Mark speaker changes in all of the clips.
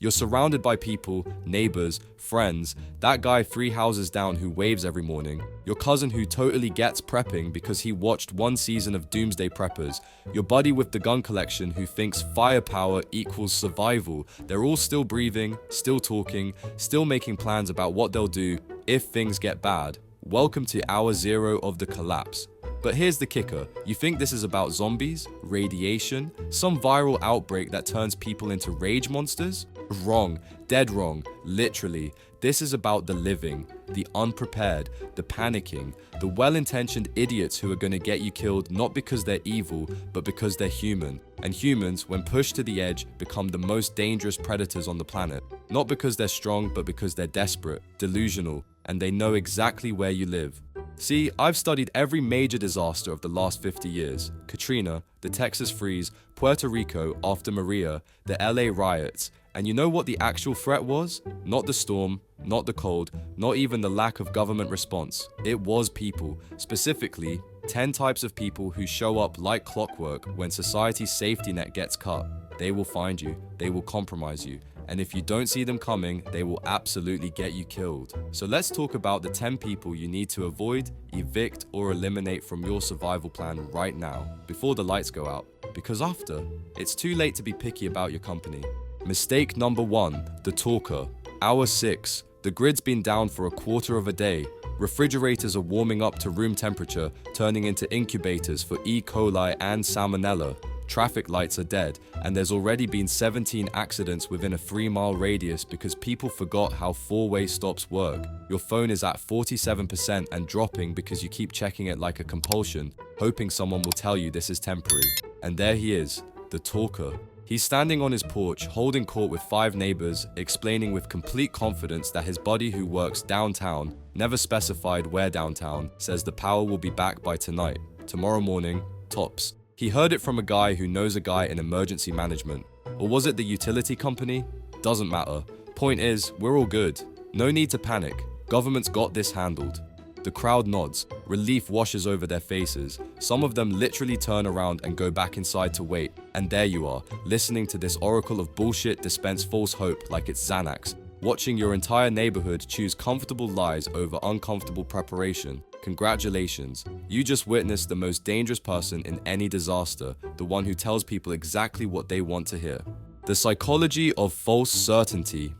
Speaker 1: You're surrounded by people, neighbors, friends, that guy 3 houses down who waves every morning, your cousin who totally gets prepping because he watched one season of Doomsday Preppers, your buddy with the gun collection who thinks firepower equals survival. They're all still breathing, still talking, still making plans about what they'll do if things get bad. Welcome to hour 0 of the collapse. But here's the kicker. You think this is about zombies, radiation, some viral outbreak that turns people into rage monsters? Wrong. Dead wrong. Literally. This is about the living, the unprepared, the panicking, the well-intentioned idiots who are going to get you killed not because they're evil, but because they're human. And humans, when pushed to the edge, become the most dangerous predators on the planet. Not because they're strong, but because they're desperate, delusional, and they know exactly where you live. See, I've studied every major disaster of the last 50 years. Katrina, the Texas freeze, Puerto Rico after Maria, the LA riots. And you know what the actual threat was? Not the storm, not the cold, not even the lack of government response. It was people, specifically 10 types of people who show up like clockwork when society's safety net gets cut. They will find you, they will compromise you, and if you don't see them coming, they will absolutely get you killed. So let's talk about the 10 people you need to avoid, evict, or eliminate from your survival plan right now, before the lights go out. Because after, it's too late to be picky about your company. Mistake number 1, the talker. Hour 6, the grid's been down for a quarter of a day. Refrigerators are warming up to room temperature, turning into incubators for E. coli and salmonella. Traffic lights are dead, and there's already been 17 accidents within a 3-mile radius because people forgot how 4-way stops work. Your phone is at 47% and dropping because you keep checking it like a compulsion, hoping someone will tell you this is temporary. And there he is, the talker. He's standing on his porch, holding court with 5 neighbors, explaining with complete confidence that his buddy who works downtown, never specified where downtown, says the power will be back by tonight, tomorrow morning, tops. He heard it from a guy who knows a guy in emergency management. Or was it the utility company? Doesn't matter. Point is, we're all good. No need to panic. Government's got this handled. The crowd nods. Relief washes over their faces. Some of them literally turn around and go back inside to wait. And there you are, listening to this oracle of bullshit dispense false hope like it's Xanax. Watching your entire neighborhood choose comfortable lies over uncomfortable preparation. Congratulations, you just witnessed the most dangerous person in any disaster, the one who tells people exactly what they want to hear. The psychology of false certainty.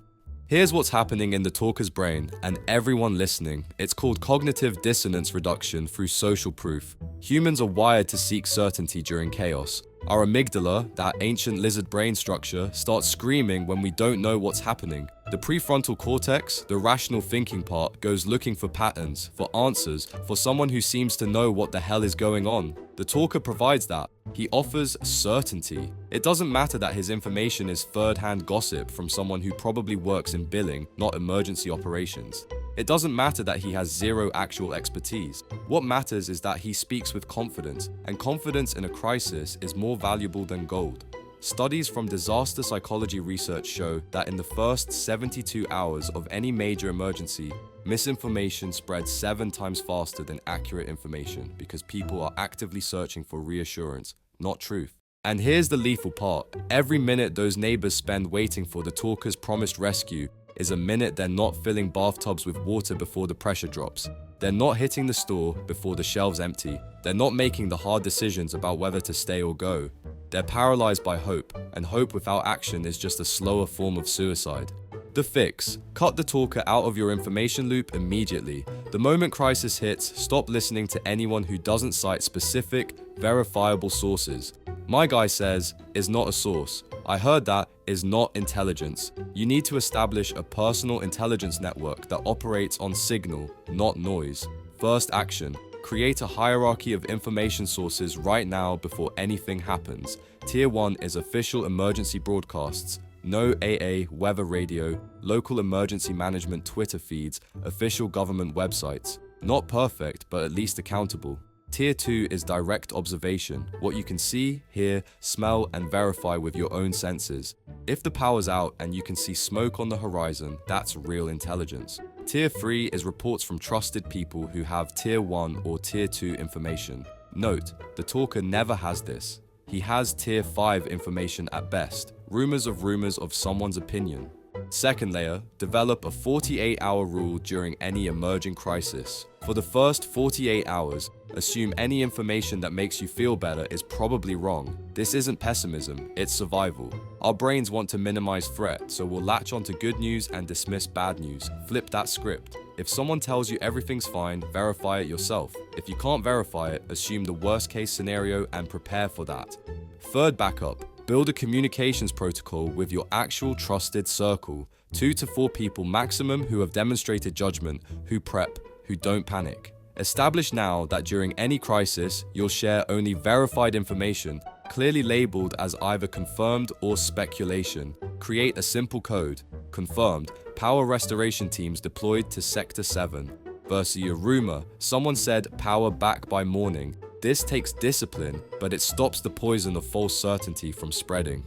Speaker 1: Here's what's happening in the talker's brain and everyone listening. It's called cognitive dissonance reduction through social proof. Humans are wired to seek certainty during chaos. Our amygdala, that ancient lizard brain structure, starts screaming when we don't know what's happening. The prefrontal cortex, the rational thinking part, goes looking for patterns, for answers, for someone who seems to know what the hell is going on. The talker provides that. He offers certainty. It doesn't matter that his information is third-hand gossip from someone who probably works in billing, not emergency operations. It doesn't matter that he has 0 actual expertise. What matters is that he speaks with confidence, and confidence in a crisis is more valuable than gold. Studies from disaster psychology research show that in the first 72 hours of any major emergency, misinformation spreads 7 times faster than accurate information because people are actively searching for reassurance, not truth. And here's the lethal part. Every minute those neighbors spend waiting for the talker's promised rescue is a minute they're not filling bathtubs with water before the pressure drops. They're not hitting the store before the shelves empty. They're not making the hard decisions about whether to stay or go. They're paralyzed by hope, and hope without action is just a slower form of suicide. The fix: cut the talker out of your information loop immediately. The moment crisis hits, stop listening to anyone who doesn't cite specific, verifiable sources. My guy says is not a source. I heard that is not intelligence. You need to establish a personal intelligence network that operates on signal, not noise. First action: create a hierarchy of information sources right now before anything happens. Tier 1 is official emergency broadcasts, no AA weather radio, local emergency management Twitter feeds, official government websites. Not perfect, but at least accountable. Tier 2 is direct observation, what you can see, hear, smell, and verify with your own senses. If the power's out and you can see smoke on the horizon, that's real intelligence. Tier 3 is reports from trusted people who have Tier 1 or Tier 2 information. Note, the talker never has this. He has Tier 5 information at best, rumors of someone's opinion. Second layer, develop a 48-hour rule during any emerging crisis. For the first 48 hours, assume any information that makes you feel better is probably wrong. This isn't pessimism, it's survival. Our brains want to minimize threat, so we'll latch onto good news and dismiss bad news. Flip that script. If someone tells you everything's fine, verify it yourself. If you can't verify it, assume the worst case scenario and prepare for that. Third backup. Build a communications protocol with your actual trusted circle, 2 to 4 people maximum who have demonstrated judgment, who prep, who don't panic. Establish now that during any crisis, you'll share only verified information, clearly labeled as either confirmed or speculation. Create a simple code. Confirmed, power restoration teams deployed to Sector 7. Versus a rumor, someone said power back by morning. This takes discipline, but it stops the poison of false certainty from spreading.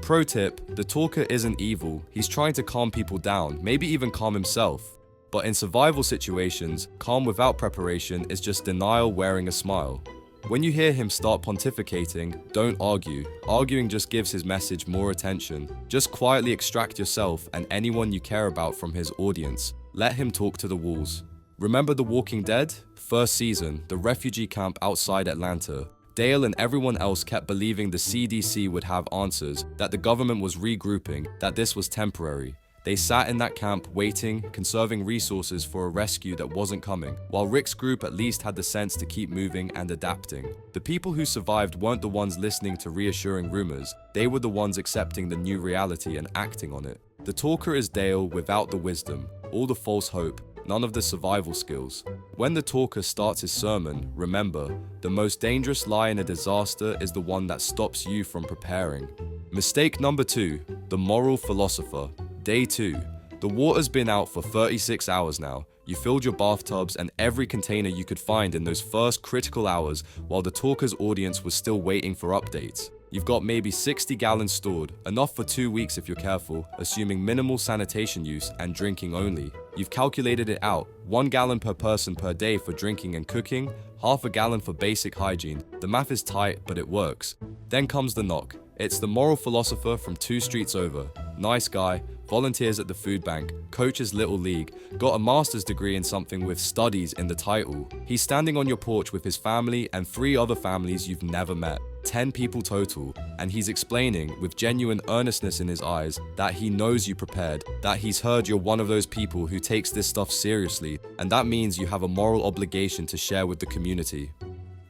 Speaker 1: Pro tip, the talker isn't evil, he's trying to calm people down, maybe even calm himself. But in survival situations, calm without preparation is just denial wearing a smile. When you hear him start pontificating, don't argue. Arguing just gives his message more attention. Just quietly extract yourself and anyone you care about from his audience. Let him talk to the walls. Remember The Walking Dead? First season, the refugee camp outside Atlanta. Dale and everyone else kept believing the CDC would have answers, that the government was regrouping, that this was temporary. They sat in that camp waiting, conserving resources for a rescue that wasn't coming, while Rick's group at least had the sense to keep moving and adapting. The people who survived weren't the ones listening to reassuring rumors, they were the ones accepting the new reality and acting on it. The talker is Dale without the wisdom, all the false hope, none of the survival skills. When the talker starts his sermon, remember, the most dangerous lie in a disaster is the one that stops you from preparing. Mistake number 2, the moral philosopher. Day 2. The water's been out for 36 hours now. You filled your bathtubs and every container you could find in those first critical hours while the talker's audience was still waiting for updates. You've got maybe 60 gallons stored, enough for 2 weeks if you're careful, assuming minimal sanitation use and drinking only. You've calculated it out, 1 gallon per person per day for drinking and cooking, half a gallon for basic hygiene. The math is tight, but it works. Then comes the knock. It's the moral philosopher from 2 streets over. Nice guy, volunteers at the food bank, coaches little league, got a master's degree in something with studies in the title. He's standing on your porch with his family and 3 other families you've never met. 10 people total, and he's explaining with genuine earnestness in his eyes that he knows you prepared, that he's heard you're one of those people who takes this stuff seriously, and that means you have a moral obligation to share with the community.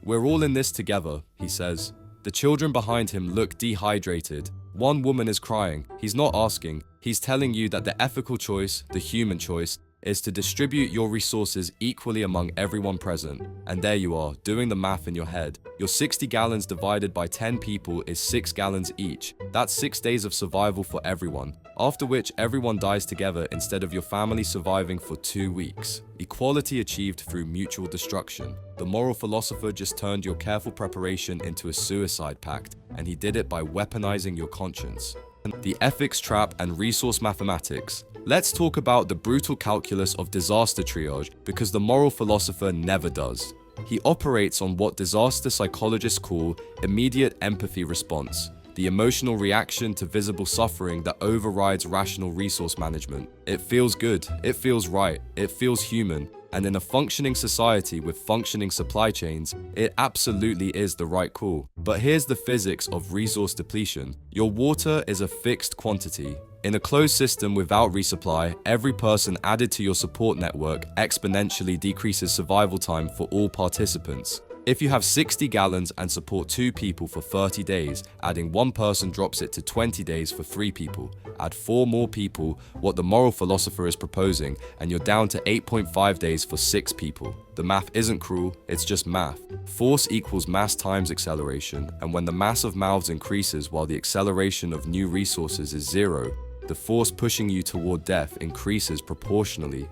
Speaker 1: We're all in this together, he says. The children behind him look dehydrated. One woman is crying. He's not asking. He's telling you that the ethical choice, the human choice, is to distribute your resources equally among everyone present. And there you are, doing the math in your head. Your 60 gallons divided by 10 people is 6 gallons each. That's 6 days of survival for everyone, after which everyone dies together instead of your family surviving for 2 weeks. Equality achieved through mutual destruction. The moral philosopher just turned your careful preparation into a suicide pact, and he did it by weaponizing your conscience. The ethics trap and resource mathematics. Let's talk about the brutal calculus of disaster triage, because the moral philosopher never does. He operates on what disaster psychologists call immediate empathy response, the emotional reaction to visible suffering that overrides rational resource management. It feels good, it feels right, it feels human, and in a functioning society with functioning supply chains, it absolutely is the right call. But here's the physics of resource depletion. Your water is a fixed quantity. In a closed system without resupply, every person added to your support network exponentially decreases survival time for all participants. If you have 60 gallons and support 2 people for 30 days, adding 1 person drops it to 20 days for 3 people. Add 4 more people, what the moral philosopher is proposing, and you're down to 8.5 days for 6 people. The math isn't cruel, it's just math. Force equals mass times acceleration, and when the mass of mouths increases while the acceleration of new resources is 0, the force pushing you toward death increases proportionally.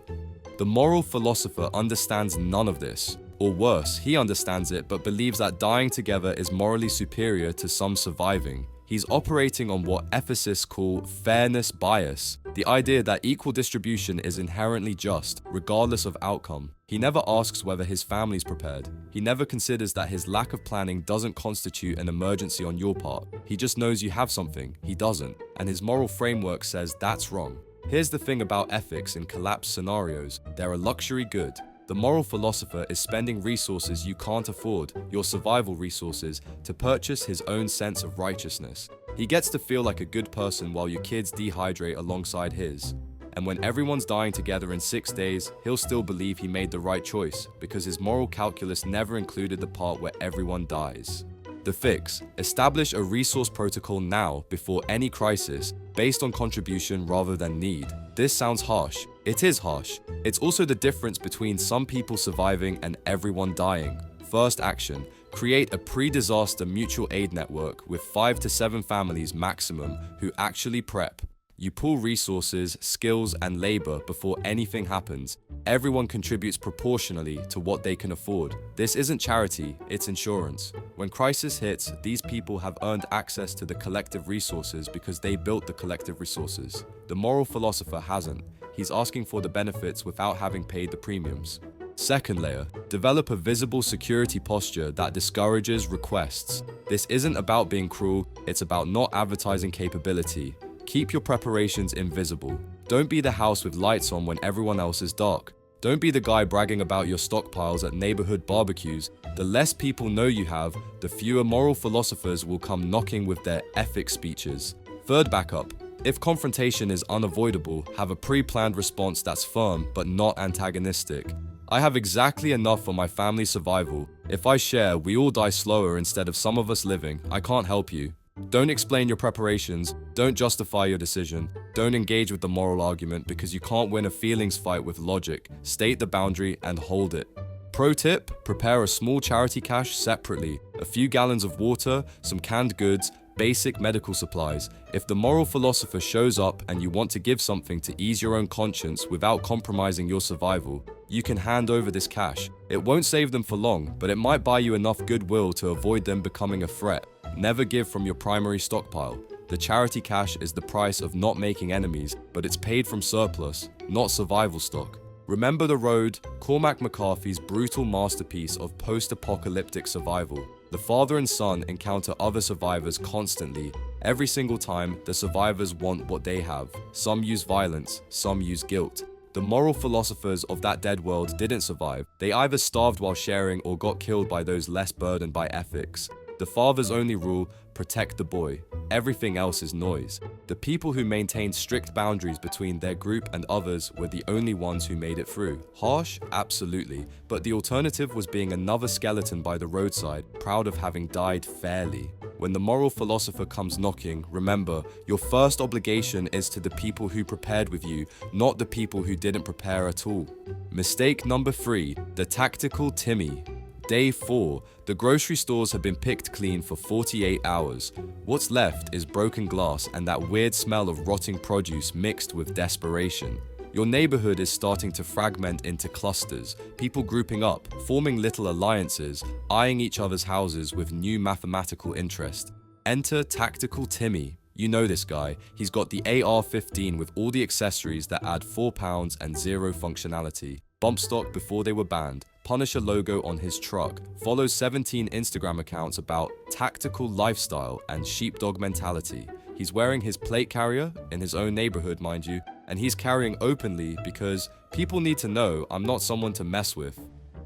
Speaker 1: The moral philosopher understands none of this. Or worse, he understands it but believes that dying together is morally superior to some surviving. He's operating on what ethicists call fairness bias, the idea that equal distribution is inherently just, regardless of outcome. He never asks whether his family's prepared. He never considers that his lack of planning doesn't constitute an emergency on your part. He just knows you have something, he doesn't, and his moral framework says that's wrong. Here's the thing about ethics in collapse scenarios: they're a luxury good. The moral philosopher is spending resources you can't afford, your survival resources, to purchase his own sense of righteousness. He gets to feel like a good person while your kids dehydrate alongside his. And when everyone's dying together in 6 days, he'll still believe he made the right choice, because his moral calculus never included the part where everyone dies. The fix: establish a resource protocol now, before any crisis, based on contribution rather than need. This sounds harsh. It is harsh. It's also the difference between some people surviving and everyone dying. First action: create a pre-disaster mutual aid network with 5 to 7 families maximum who actually prep. You pool resources, skills, and labor before anything happens. Everyone contributes proportionally to what they can afford. This isn't charity, it's insurance. When crisis hits, these people have earned access to the collective resources because they built the collective resources. The moral philosopher hasn't. He's asking for the benefits without having paid the premiums. Second layer: develop a visible security posture that discourages requests. This isn't about being cruel, it's about not advertising capability. Keep your preparations invisible. Don't be the house with lights on when everyone else is dark. Don't be the guy bragging about your stockpiles at neighborhood barbecues. The less people know you have, the fewer moral philosophers will come knocking with their ethics speeches. Third backup: if confrontation is unavoidable, have a pre-planned response that's firm but not antagonistic. I have exactly enough for my family's survival. If I share, we all die slower instead of some of us living. I can't help you. Don't explain your preparations, don't justify your decision, don't engage with the moral argument because you can't win a feelings fight with logic. State the boundary and hold it. Pro tip: prepare a small charity cache separately, a few gallons of water, some canned goods, basic medical supplies. If the moral philosopher shows up and you want to give something to ease your own conscience without compromising your survival, you can hand over this cash. It won't save them for long, but it might buy you enough goodwill to avoid them becoming a threat. Never give from your primary stockpile. The charity cash is the price of not making enemies, but it's paid from surplus, not survival stock. Remember The Road, Cormac McCarthy's brutal masterpiece of post-apocalyptic survival. The father and son encounter other survivors constantly. Every single time, the survivors want what they have. Some use violence, some use guilt. The moral philosophers of that dead world didn't survive. They either starved while sharing or got killed by those less burdened by ethics. The father's only rule: protect the boy. Everything else is noise. The people who maintained strict boundaries between their group and others were the only ones who made it through. Harsh? Absolutely. But the alternative was being another skeleton by the roadside, proud of having died fairly. When the moral philosopher comes knocking, remember, your first obligation is to the people who prepared with you, not the people who didn't prepare at all. Mistake number 3, the tactical Timmy. Day 4, the grocery stores have been picked clean for 48 hours. What's left is broken glass and that weird smell of rotting produce mixed with desperation. Your neighborhood is starting to fragment into clusters, people grouping up, forming little alliances, eyeing each other's houses with new mathematical interest. Enter Tactical Timmy. You know this guy. He's got the AR-15 with all the accessories that add 4 pounds and 0 functionality. Bump stock before they were banned. Punisher logo on his truck. Follows 17 Instagram accounts about tactical lifestyle and sheepdog mentality. He's wearing his plate carrier, in his own neighborhood mind you, and he's carrying openly because people need to know I'm not someone to mess with.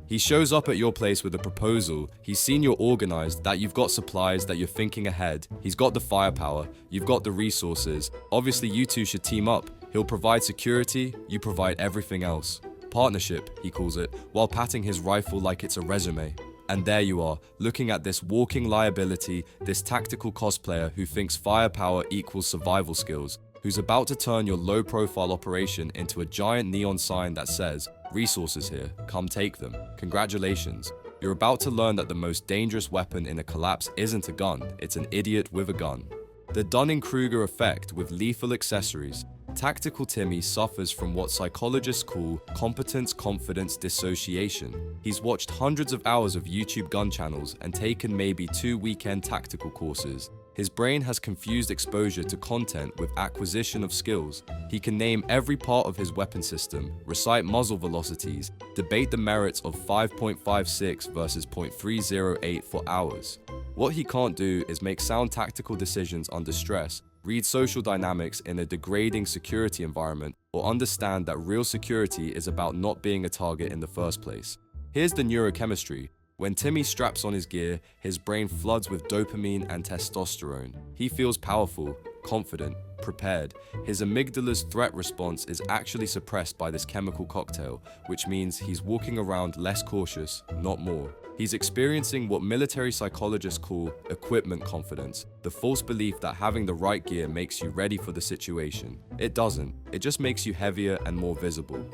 Speaker 1: He shows up at your place with a proposal. He's seen you're organized, that you've got supplies, that you're thinking ahead. He's got the firepower, you've got the resources. Obviously you two should team up. He'll provide security, you provide everything else. Partnership, he calls it, while patting his rifle like it's a resume. And there you are, looking at this walking liability, this tactical cosplayer who thinks firepower equals survival skills, who's about to turn your low-profile operation into a giant neon sign that says, "Resources here, come take them." Congratulations. You're about to learn that the most dangerous weapon in a collapse isn't a gun, it's an idiot with a gun. The Dunning-Kruger effect with lethal accessories. Tactical Timmy suffers from what psychologists call competence-confidence dissociation. He's watched hundreds of hours of YouTube gun channels and taken maybe 2 weekend tactical courses. His brain has confused exposure to content with acquisition of skills. He can name every part of his weapon system, recite muzzle velocities, debate the merits of 5.56 versus 0.308 for hours. What he can't do is make sound tactical decisions under stress, read social dynamics in a degrading security environment, or understand that real security is about not being a target in the first place. Here's the neurochemistry. When Timmy straps on his gear, his brain floods with dopamine and testosterone. He feels powerful, confident, prepared. His amygdala's threat response is actually suppressed by this chemical cocktail, which means he's walking around less cautious, not more. He's experiencing what military psychologists call equipment confidence, the false belief that having the right gear makes you ready for the situation. It doesn't. It just makes you heavier and more visible.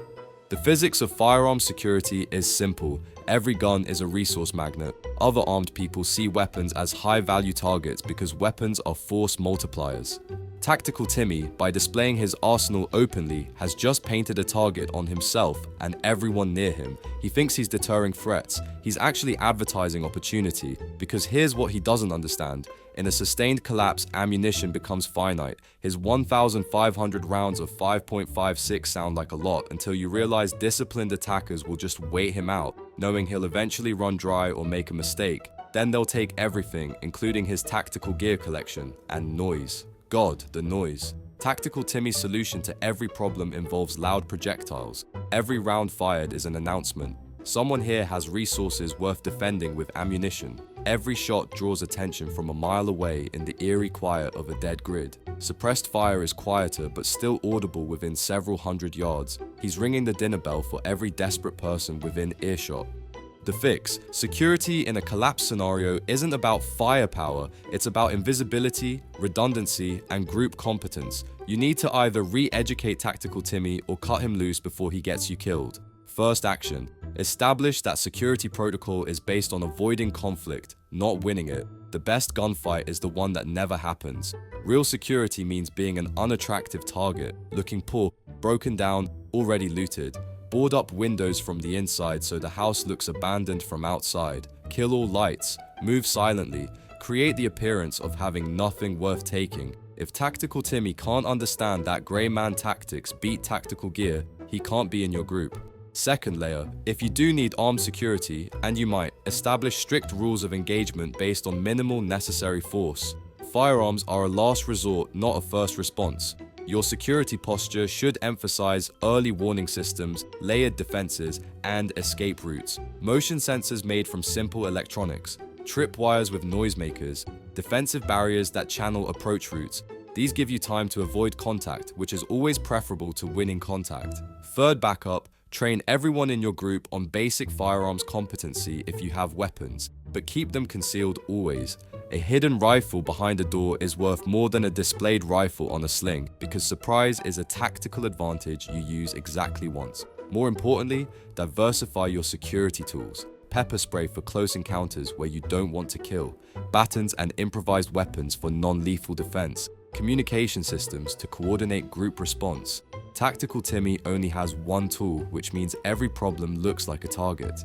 Speaker 1: The physics of firearm security is simple. Every gun is a resource magnet. Other armed people see weapons as high-value targets because weapons are force multipliers. Tactical Timmy, by displaying his arsenal openly, has just painted a target on himself and everyone near him. He thinks he's deterring threats. He's actually advertising opportunity, because here's what he doesn't understand. In a sustained collapse, ammunition becomes finite. His 1,500 rounds of 5.56 sound like a lot until you realize disciplined attackers will just wait him out, knowing he'll eventually run dry or make a mistake. Then they'll take everything, including his tactical gear collection, and noise. God, the noise. Tactical Timmy's solution to every problem involves loud projectiles. Every round fired is an announcement. Someone here has resources worth defending with ammunition. Every shot draws attention from a mile away in the eerie quiet of a dead grid. Suppressed fire is quieter but still audible within several hundred yards. He's ringing the dinner bell for every desperate person within earshot. The fix: security in a collapse scenario isn't about firepower, it's about invisibility, redundancy, and group competence. You need to either re-educate Tactical Timmy or cut him loose before he gets you killed. First action: establish that security protocol is based on avoiding conflict, not winning it. The best gunfight is the one that never happens. Real security means being an unattractive target, looking poor, broken down, already looted. Board up windows from the inside so the house looks abandoned from outside. Kill all lights. Move silently. Create the appearance of having nothing worth taking. If Tactical Timmy can't understand that grey man tactics beat tactical gear, he can't be in your group. Second layer: if you do need armed security, and you might, establish strict rules of engagement based on minimal necessary force. Firearms are a last resort, not a first response. Your security posture should emphasize early warning systems, layered defenses, and escape routes. Motion sensors made from simple electronics, tripwires with noisemakers, defensive barriers that channel approach routes. These give you time to avoid contact, which is always preferable to winning contact. Third backup: train everyone in your group on basic firearms competency if you have weapons, but keep them concealed always. A hidden rifle behind a door is worth more than a displayed rifle on a sling, because surprise is a tactical advantage you use exactly once. More importantly, diversify your security tools. Pepper spray for close encounters where you don't want to kill. Batons and improvised weapons for non-lethal defense. Communication systems to coordinate group response. Tactical Timmy only has one tool, which means every problem looks like a target.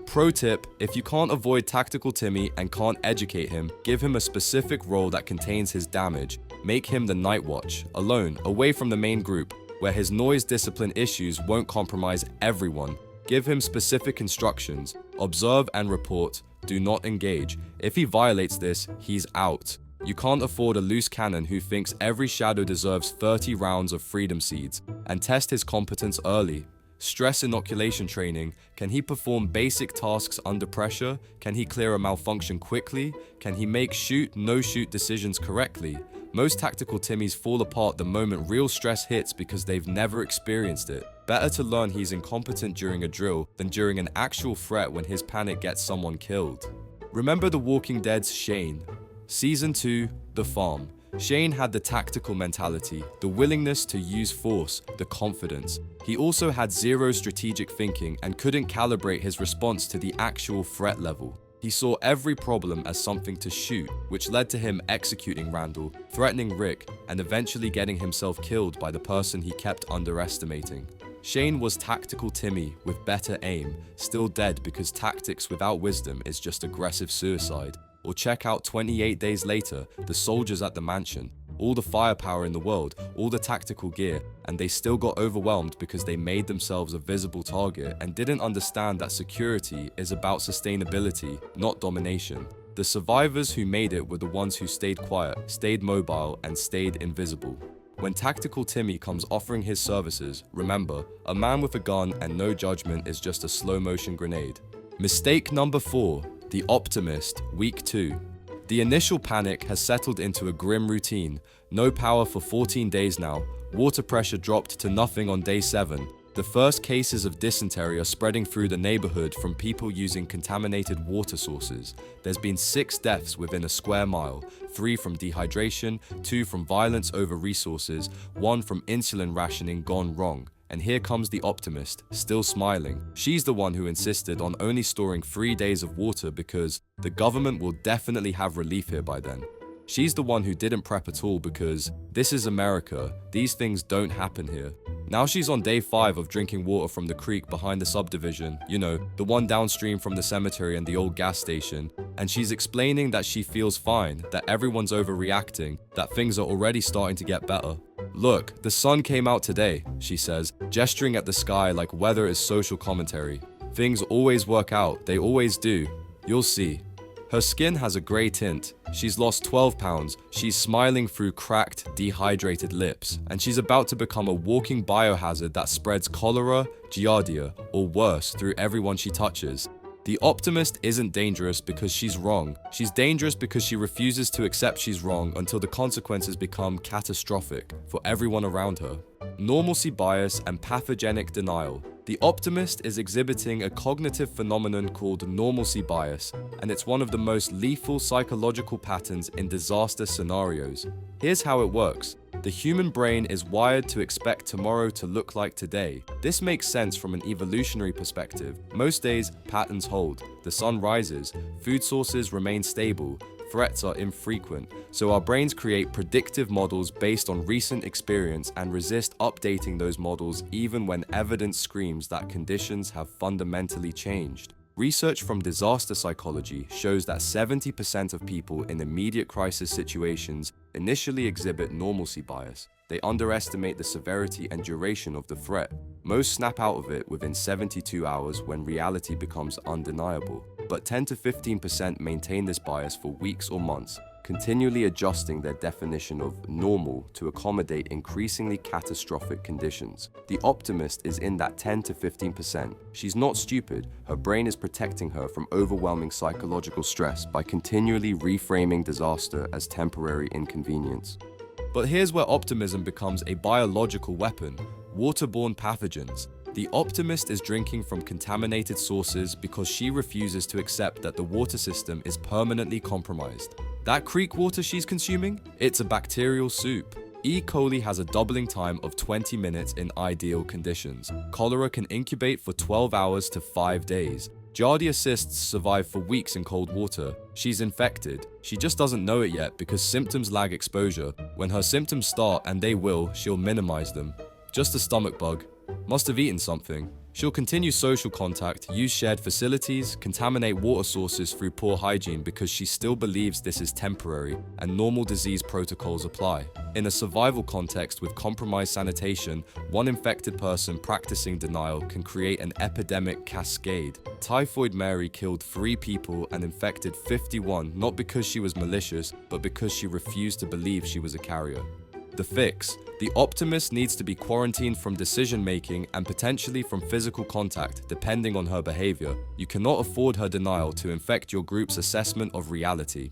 Speaker 1: Pro tip: if you can't avoid Tactical Timmy and can't educate him, give him a specific role that contains his damage. Make him the night watch, alone, away from the main group, where his noise discipline issues won't compromise everyone. Give him specific instructions: observe and report, do not engage. If he violates this, he's out. You can't afford a loose cannon who thinks every shadow deserves 30 rounds of freedom seeds, and test his competence early. Stress inoculation training: can he perform basic tasks under pressure? Can he clear a malfunction quickly? Can he make shoot, no shoot decisions correctly? Most Tactical Timmys fall apart the moment real stress hits because they've never experienced it. Better to learn he's incompetent during a drill than during an actual threat when his panic gets someone killed. Remember The Walking Dead's Shane? Season 2, The Farm. Shane had the tactical mentality, the willingness to use force, the confidence. He also had zero strategic thinking and couldn't calibrate his response to the actual threat level. He saw every problem as something to shoot, which led to him executing Randall, threatening Rick, and eventually getting himself killed by the person he kept underestimating. Shane was Tactical Timmy with better aim, still dead because tactics without wisdom is just aggressive suicide. Or check out 28 days later, the soldiers at the mansion. All the firepower in the world, all the tactical gear, and they still got overwhelmed because they made themselves a visible target and didn't understand that security is about sustainability, not domination. The survivors who made it were the ones who stayed quiet, stayed mobile, and stayed invisible. When Tactical Timmy comes offering his services, remember, a man with a gun and no judgment is just a slow-motion grenade. Mistake number 4, the optimist, week 2. The initial panic has settled into a grim routine. No power for 14 days now. Water pressure dropped to nothing on day 7. The first cases of dysentery are spreading through the neighborhood from people using contaminated water sources. There's been 6 deaths within a square mile, 3 from dehydration, 2 from violence over resources, 1 from insulin rationing gone wrong. And here comes the optimist, still smiling. She's the one who insisted on only storing 3 days of water because the government will definitely have relief here by then. She's the one who didn't prep at all because this is America, these things don't happen here. Now she's on day 5 of drinking water from the creek behind the subdivision, you know, the one downstream from the cemetery and the old gas station, and she's explaining that she feels fine, that everyone's overreacting, that things are already starting to get better. Look, the sun came out today, she says, gesturing at the sky like weather is social commentary. Things always work out, they always do. You'll see. Her skin has a grey tint, she's lost 12 pounds, she's smiling through cracked, dehydrated lips, and she's about to become a walking biohazard that spreads cholera, giardia, or worse through everyone she touches. The optimist isn't dangerous because she's wrong. She's dangerous because she refuses to accept she's wrong until the consequences become catastrophic for everyone around her. Normalcy bias and pathogenic denial. The optimist is exhibiting a cognitive phenomenon called normalcy bias, and it's one of the most lethal psychological patterns in disaster scenarios. Here's how it works. The human brain is wired to expect tomorrow to look like today. This makes sense from an evolutionary perspective. Most days, patterns hold. The sun rises, food sources remain stable, threats are infrequent, so our brains create predictive models based on recent experience and resist updating those models even when evidence screams that conditions have fundamentally changed. Research from disaster psychology shows that 70% of people in immediate crisis situations initially exhibit normalcy bias. They underestimate the severity and duration of the threat. Most snap out of it within 72 hours when reality becomes undeniable. But 10 to 15% maintain this bias for weeks or months, continually adjusting their definition of normal to accommodate increasingly catastrophic conditions. The optimist is in that 10 to 15%. She's not stupid, her brain is protecting her from overwhelming psychological stress by continually reframing disaster as temporary inconvenience. But here's where optimism becomes a biological weapon: waterborne pathogens. The optimist is drinking from contaminated sources because she refuses to accept that the water system is permanently compromised. That creek water she's consuming? It's a bacterial soup. E. coli has a doubling time of 20 minutes in ideal conditions. Cholera can incubate for 12 hours to 5 days. Giardia cysts survive for weeks in cold water. She's infected. She just doesn't know it yet because symptoms lag exposure. When her symptoms start, and they will, she'll minimize them. Just a stomach bug. Must have eaten something. She'll continue social contact, use shared facilities, contaminate water sources through poor hygiene because she still believes this is temporary and normal disease protocols apply. In a survival context with compromised sanitation, one infected person practicing denial can create an epidemic cascade. Typhoid Mary killed 3 people and infected 51, not because she was malicious, but because she refused to believe she was a carrier. The fix: the optimist needs to be quarantined from decision-making and potentially from physical contact, depending on her behavior. You cannot afford her denial to infect your group's assessment of reality.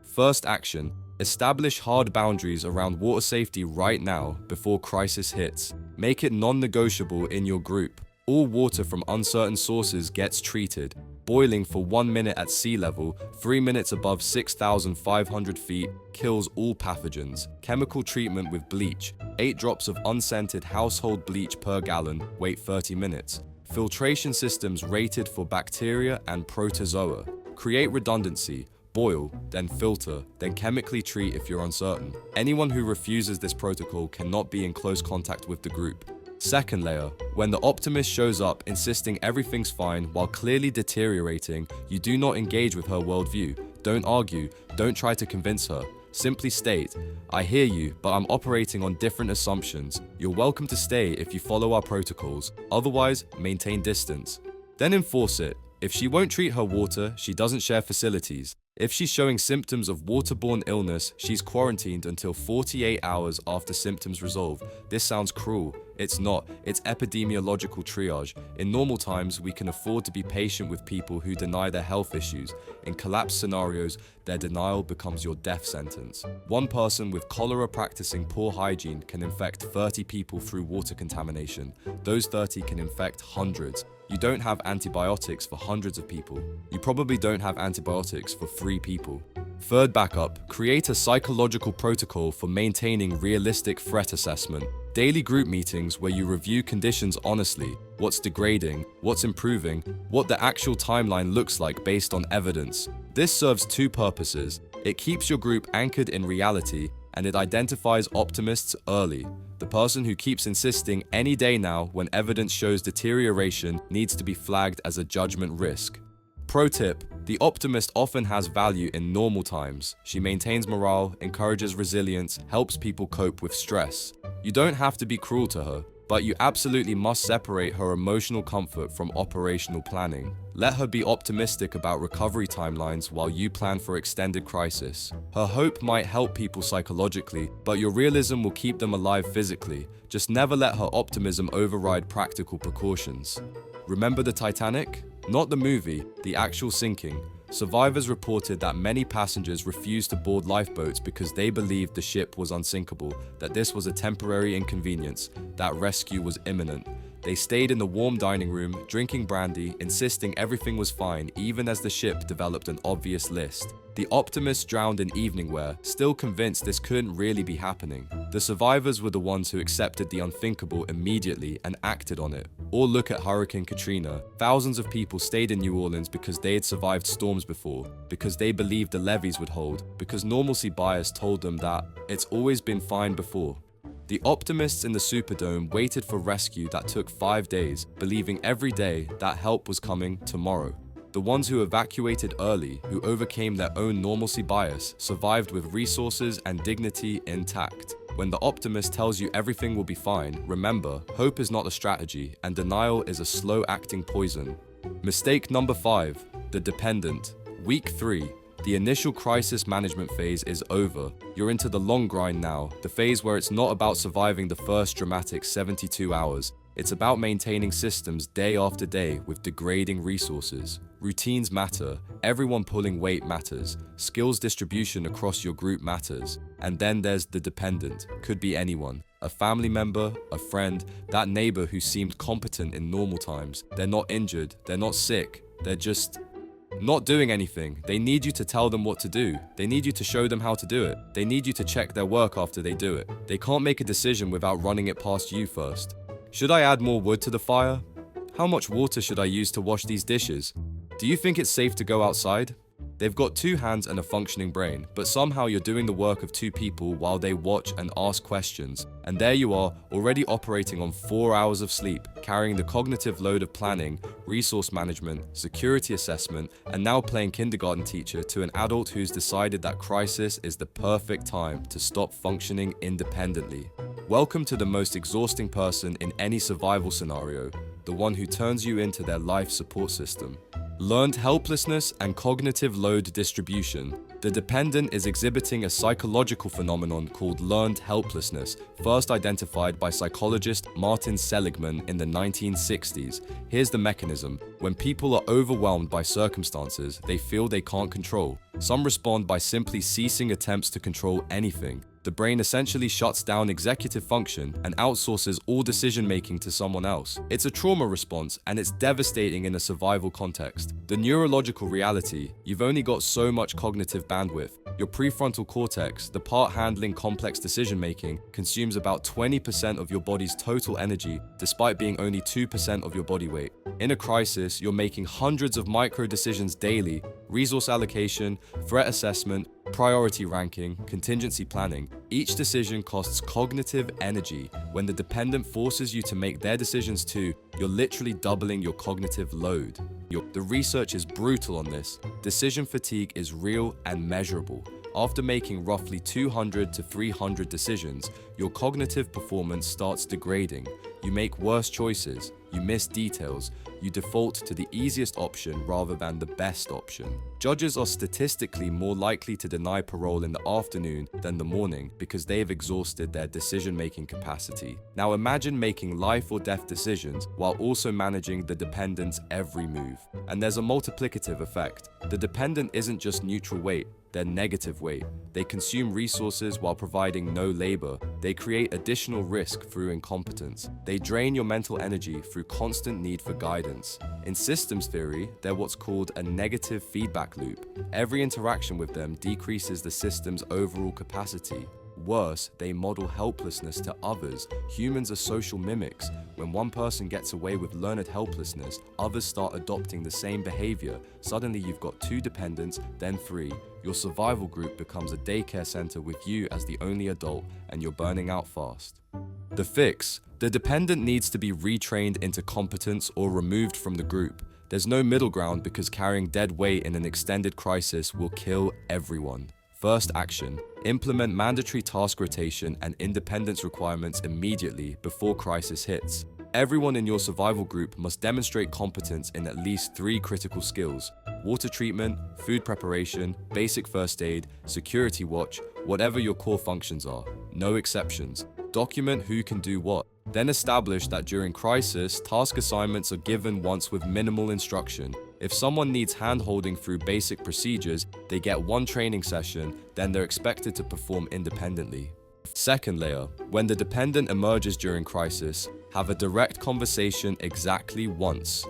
Speaker 1: First action: establish hard boundaries around water safety right now before crisis hits. Make it non-negotiable in your group. All water from uncertain sources gets treated. Boiling for 1 minute at sea level, 3 minutes above 6,500 feet, kills all pathogens. Chemical treatment with bleach. 8 drops of unscented household bleach per gallon, wait 30 minutes. Filtration systems rated for bacteria and protozoa. Create redundancy. Boil, then filter, then chemically treat if you're uncertain. Anyone who refuses this protocol cannot be in close contact with the group. Second layer: when the optimist shows up insisting everything's fine while clearly deteriorating, you do not engage with her worldview. Don't argue, don't try to convince her. Simply state, I hear you, but I'm operating on different assumptions. You're welcome to stay if you follow our protocols. Otherwise, maintain distance. Then enforce it. If she won't treat her water, she doesn't share facilities. If she's showing symptoms of waterborne illness, she's quarantined until 48 hours after symptoms resolve. This sounds cruel. It's not. It's epidemiological triage. In normal times, we can afford to be patient with people who deny their health issues. In collapse scenarios, their denial becomes your death sentence. One person with cholera practicing poor hygiene can infect 30 people through water contamination. Those 30 can infect hundreds. You don't have antibiotics for hundreds of people. You probably don't have antibiotics for 3 people. Third backup, create a psychological protocol for maintaining realistic threat assessment. Daily group meetings where you review conditions honestly, what's degrading, what's improving, what the actual timeline looks like based on evidence. This serves 2 purposes. It keeps your group anchored in reality, and it identifies optimists early. The person who keeps insisting any day now when evidence shows deterioration needs to be flagged as a judgment risk. Pro tip, the optimist often has value in normal times. She maintains morale, encourages resilience, helps people cope with stress. You don't have to be cruel to her, but you absolutely must separate her emotional comfort from operational planning. Let her be optimistic about recovery timelines while you plan for extended crisis. Her hope might help people psychologically, but your realism will keep them alive physically. Just never let her optimism override practical precautions. Remember the Titanic? Not the movie, the actual sinking. Survivors reported that many passengers refused to board lifeboats because they believed the ship was unsinkable, that this was a temporary inconvenience, that rescue was imminent. They stayed in the warm dining room, drinking brandy, insisting everything was fine, even as the ship developed an obvious list. The optimists drowned in evening wear, still convinced this couldn't really be happening. The survivors were the ones who accepted the unthinkable immediately and acted on it. Or look at Hurricane Katrina. Thousands of people stayed in New Orleans because they had survived storms before, because they believed the levees would hold, because normalcy bias told them that it's always been fine before. The optimists in the Superdome waited for rescue that took 5 days, believing every day that help was coming tomorrow. The ones who evacuated early, who overcame their own normalcy bias, survived with resources and dignity intact. When the optimist tells you everything will be fine, remember, hope is not a strategy, and denial is a slow-acting poison. Mistake number 5, the dependent. Week 3. The initial crisis management phase is over. You're into the long grind now, the phase where it's not about surviving the first dramatic 72 hours. It's about maintaining systems day after day with degrading resources. Routines matter, everyone pulling weight matters, skills distribution across your group matters. And then there's the dependent, could be anyone. A family member, a friend, that neighbor who seemed competent in normal times. They're not injured, they're not sick, they're just not doing anything. They need you to tell them what to do. They need you to show them how to do it. They need you to check their work after they do it. They can't make a decision without running it past you first. Should I add more wood to the fire? How much water should I use to wash these dishes? Do you think it's safe to go outside? They've got 2 hands and a functioning brain, but somehow you're doing the work of 2 people while they watch and ask questions. And there you are, already operating on 4 hours of sleep, carrying the cognitive load of planning, resource management, security assessment, and now playing kindergarten teacher to an adult who's decided that crisis is the perfect time to stop functioning independently. Welcome to the most exhausting person in any survival scenario, the one who turns you into their life support system. Learned helplessness and cognitive load distribution. The dependent is exhibiting a psychological phenomenon called learned helplessness, first identified by psychologist Martin Seligman in the 1960s. Here's the mechanism. When people are overwhelmed by circumstances they feel they can't control, some respond by simply ceasing attempts to control anything. The brain essentially shuts down executive function and outsources all decision-making to someone else. It's a trauma response, and it's devastating in a survival context. The neurological reality: you've only got so much cognitive bandwidth. Your prefrontal cortex, the part handling complex decision-making, consumes about 20% of your body's total energy, despite being only 2% of your body weight. In a crisis, you're making hundreds of micro decisions daily: resource allocation, threat assessment, Priority ranking, contingency planning. Each decision costs cognitive energy. When the dependent forces you to make their decisions too, you're literally doubling your cognitive load. The research is brutal on this. Decision fatigue is real and measurable. After making roughly 200 to 300 decisions, your cognitive performance starts degrading. You make worse choices, you miss details, you default to the easiest option rather than the best option. Judges are statistically more likely to deny parole in the afternoon than the morning because they have exhausted their decision-making capacity. Now imagine making life or death decisions while also managing the dependent's every move. And there's a multiplicative effect. The dependent isn't just neutral weight, they're negative weight. They consume resources while providing no labor. They create additional risk through incompetence. They drain your mental energy through constant need for guidance. In systems theory, they're what's called a negative feedback loop. Every interaction with them decreases the system's overall capacity. Worse, they model helplessness to others. Humans are social mimics. When one person gets away with learned helplessness, others start adopting the same behavior. Suddenly you've got 2 dependents, then 3. Your survival group becomes a daycare center with you as the only adult, and you're burning out fast. The fix: the dependent needs to be retrained into competence or removed from the group. There's no middle ground because carrying dead weight in an extended crisis will kill everyone. First action: implement mandatory task rotation and independence requirements immediately before crisis hits. Everyone in your survival group must demonstrate competence in at least 3 critical skills: water treatment, food preparation, basic first aid, security watch, whatever your core functions are. No exceptions. Document who can do what. Then establish that during crisis, task assignments are given once with minimal instruction. If someone needs hand-holding through basic procedures, they get 1 training session, then they're expected to perform independently. Second layer: when the dependent emerges during crisis, have a direct conversation exactly once.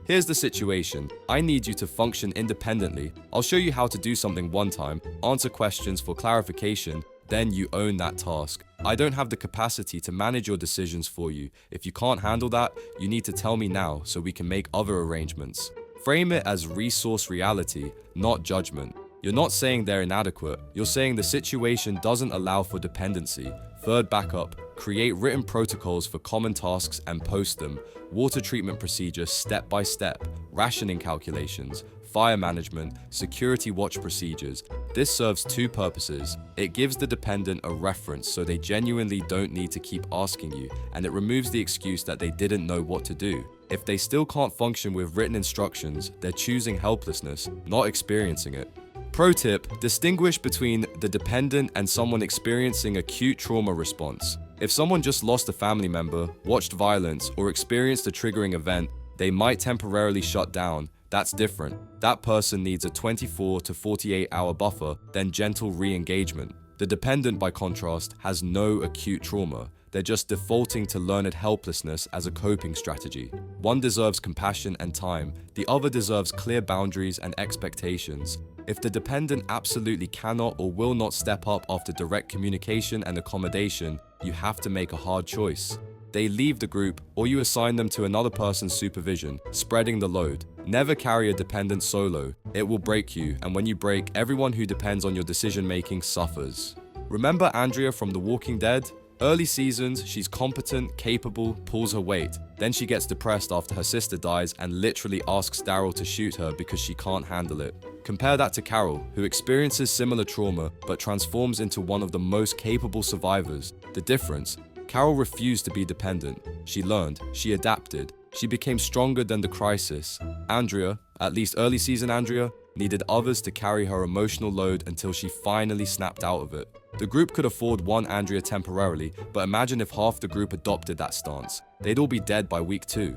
Speaker 1: Here's the situation. I need you to function independently. I'll show you how to do something one time, answer questions for clarification, then you own that task. I don't have the capacity to manage your decisions for you. If you can't handle that, you need to tell me now so we can make other arrangements. Frame it as resource reality, not judgment. You're not saying they're inadequate, you're saying the situation doesn't allow for dependency. Third backup: create written protocols for common tasks and post them. Water treatment procedures step by step, rationing calculations, fire management, security watch procedures. This serves 2 purposes. It gives the dependent a reference so they genuinely don't need to keep asking you, and it removes the excuse that they didn't know what to do. If they still can't function with written instructions, they're choosing helplessness, not experiencing it. Pro tip: distinguish between the dependent and someone experiencing acute trauma response. If someone just lost a family member, watched violence, or experienced a triggering event, they might temporarily shut down. That's different. That person needs a 24 to 48 hour buffer, then gentle re-engagement. The dependent, by contrast, has no acute trauma. They're just defaulting to learned helplessness as a coping strategy. One deserves compassion and time, the other deserves clear boundaries and expectations. If the dependent absolutely cannot or will not step up after direct communication and accommodation, you have to make a hard choice. They leave the group, or you assign them to another person's supervision, spreading the load. Never carry a dependent solo. It will break you, and when you break, everyone who depends on your decision-making suffers. Remember Andrea from The Walking Dead? Early seasons, she's competent, capable, pulls her weight. Then she gets depressed after her sister dies and literally asks Daryl to shoot her because she can't handle it. Compare that to Carol, who experiences similar trauma but transforms into one of the most capable survivors. The difference: Carol refused to be dependent. She learned, she adapted, she became stronger than the crisis. Andrea, at least early season Andrea, needed others to carry her emotional load until she finally snapped out of it. The group could afford one Andrea temporarily, but imagine if half the group adopted that stance. They'd all be dead by week 2.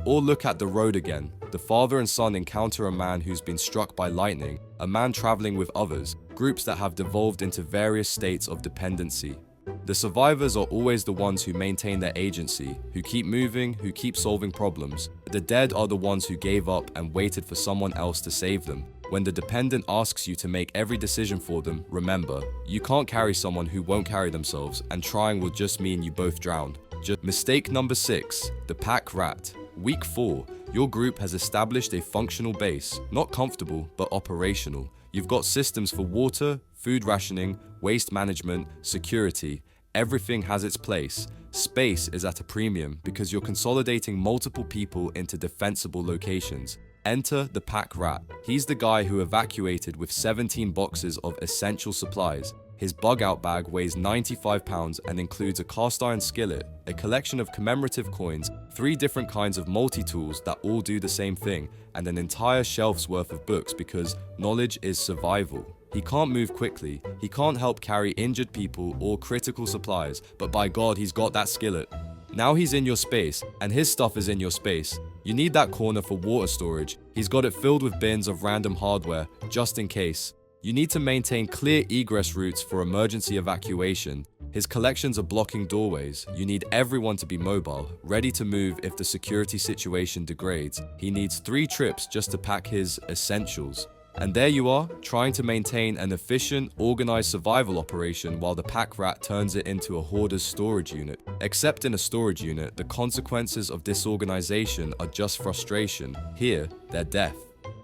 Speaker 1: Or look at The Road again. The father and son encounter a man who's been struck by lightning, a man traveling with others, groups that have devolved into various states of dependency. The survivors are always the ones who maintain their agency, who keep moving, who keep solving problems. The dead are the ones who gave up and waited for someone else to save them. When the dependent asks you to make every decision for them, remember, you can't carry someone who won't carry themselves, and trying will just mean you both drown. Mistake number 6, the pack rat. Week 4, your group has established a functional base, not comfortable, but operational. You've got systems for water, food rationing, waste management, security. Everything has its place. Space is at a premium because you're consolidating multiple people into defensible locations. Enter the pack rat. He's the guy who evacuated with 17 boxes of essential supplies. His bug-out bag weighs 95 pounds and includes a cast-iron skillet, a collection of commemorative coins, 3 different kinds of multi-tools that all do the same thing, and an entire shelf's worth of books because knowledge is survival. He can't move quickly, he can't help carry injured people or critical supplies, but by God, he's got that skillet. Now he's in your space, and his stuff is in your space. You need that corner for water storage. He's got it filled with bins of random hardware, just in case. You need to maintain clear egress routes for emergency evacuation. His collections are blocking doorways. You need everyone to be mobile, ready to move if the security situation degrades. He needs 3 trips just to pack his essentials. And there you are, trying to maintain an efficient, organized survival operation while the pack rat turns it into a hoarder's storage unit. Except in a storage unit, the consequences of disorganization are just frustration. Here, they're death.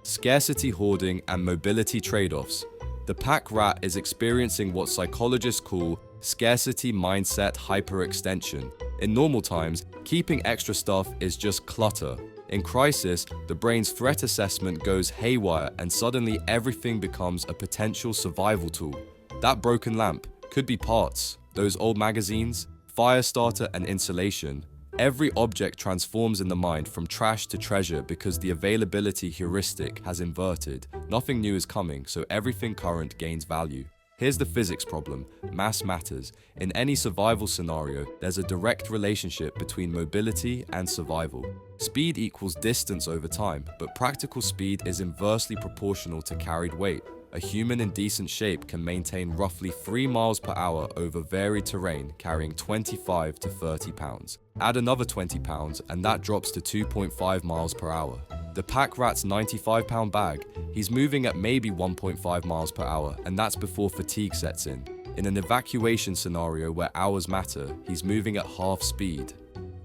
Speaker 1: Scarcity hoarding and mobility trade-offs. The pack rat is experiencing what psychologists call scarcity mindset hyperextension. In normal times, keeping extra stuff is just clutter. In crisis, the brain's threat assessment goes haywire and suddenly everything becomes a potential survival tool. That broken lamp could be parts, those old magazines, fire starter and insulation. Every object transforms in the mind from trash to treasure because the availability heuristic has inverted. Nothing new is coming, so everything current gains value. Here's the physics problem. Mass matters. In any survival scenario, there's a direct relationship between mobility and survival. Speed equals distance over time, but practical speed is inversely proportional to carried weight. A human in decent shape can maintain roughly 3 miles per hour over varied terrain, carrying 25 to 30 pounds. Add another 20 pounds, and that drops to 2.5 miles per hour. The pack rat's 95-pound bag, he's moving at maybe 1.5 miles per hour, and that's before fatigue sets in. In an evacuation scenario where hours matter, he's moving at half speed.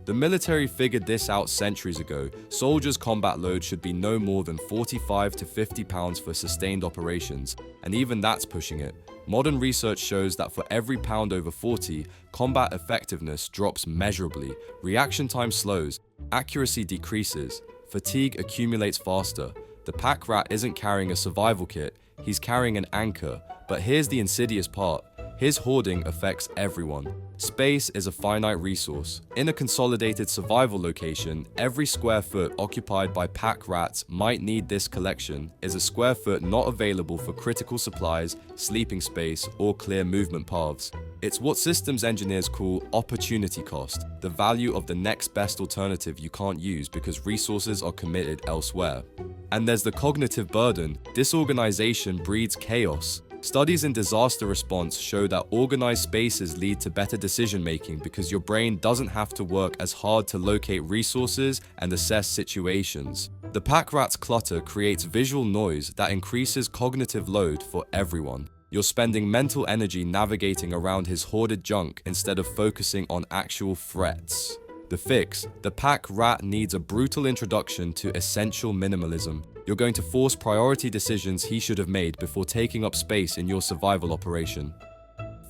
Speaker 1: The military figured this out centuries ago. Soldiers' combat load should be no more than 45 to 50 pounds for sustained operations, and even that's pushing it. Modern research shows that for every pound over 40, combat effectiveness drops measurably, reaction time slows, accuracy decreases, fatigue accumulates faster. The pack rat isn't carrying a survival kit, he's carrying an anchor. But here's the insidious part. His hoarding affects everyone. Space is a finite resource. In a consolidated survival location, every square foot occupied by pack rats might need this collection is a square foot not available for critical supplies, sleeping space, or clear movement paths. It's what systems engineers call opportunity cost, the value of the next best alternative you can't use because resources are committed elsewhere. And there's the cognitive burden. Disorganization breeds chaos. Studies in disaster response show that organized spaces lead to better decision-making because your brain doesn't have to work as hard to locate resources and assess situations. The pack rat's clutter creates visual noise that increases cognitive load for everyone. You're spending mental energy navigating around his hoarded junk instead of focusing on actual threats. The fix: the pack rat needs a brutal introduction to essential minimalism. You're going to force priority decisions he should have made before taking up space in your survival operation.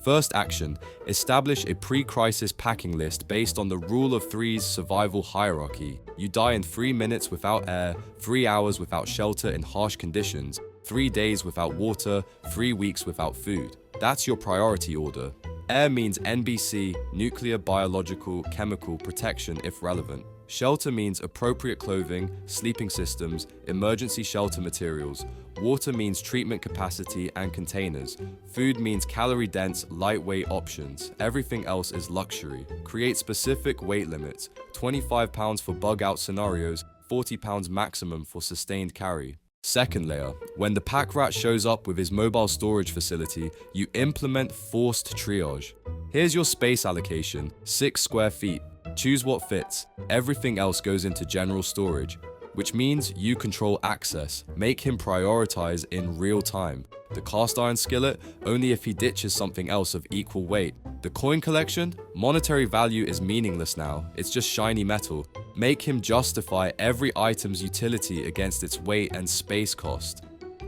Speaker 1: First action: establish a pre-crisis packing list based on the rule of three's survival hierarchy. You die in 3 minutes without air, 3 hours without shelter in harsh conditions, 3 days without water, 3 weeks without food. That's your priority order. Air means NBC, nuclear, biological, chemical protection if relevant. Shelter means appropriate clothing, sleeping systems, emergency shelter materials. Water means treatment capacity and containers. Food means calorie-dense, lightweight options. Everything else is luxury. Create specific weight limits. 25 pounds for bug-out scenarios, 40 pounds maximum for sustained carry. Second layer: when the pack rat shows up with his mobile storage facility, you implement forced triage. Here's your space allocation, 6 square feet. Choose what fits. Everything else goes into general storage, which means you control access. Make him prioritize in real time. The cast iron skillet, only if he ditches something else of equal weight. The coin collection, monetary value is meaningless now, it's just shiny metal. Make him justify every item's utility against its weight and space cost.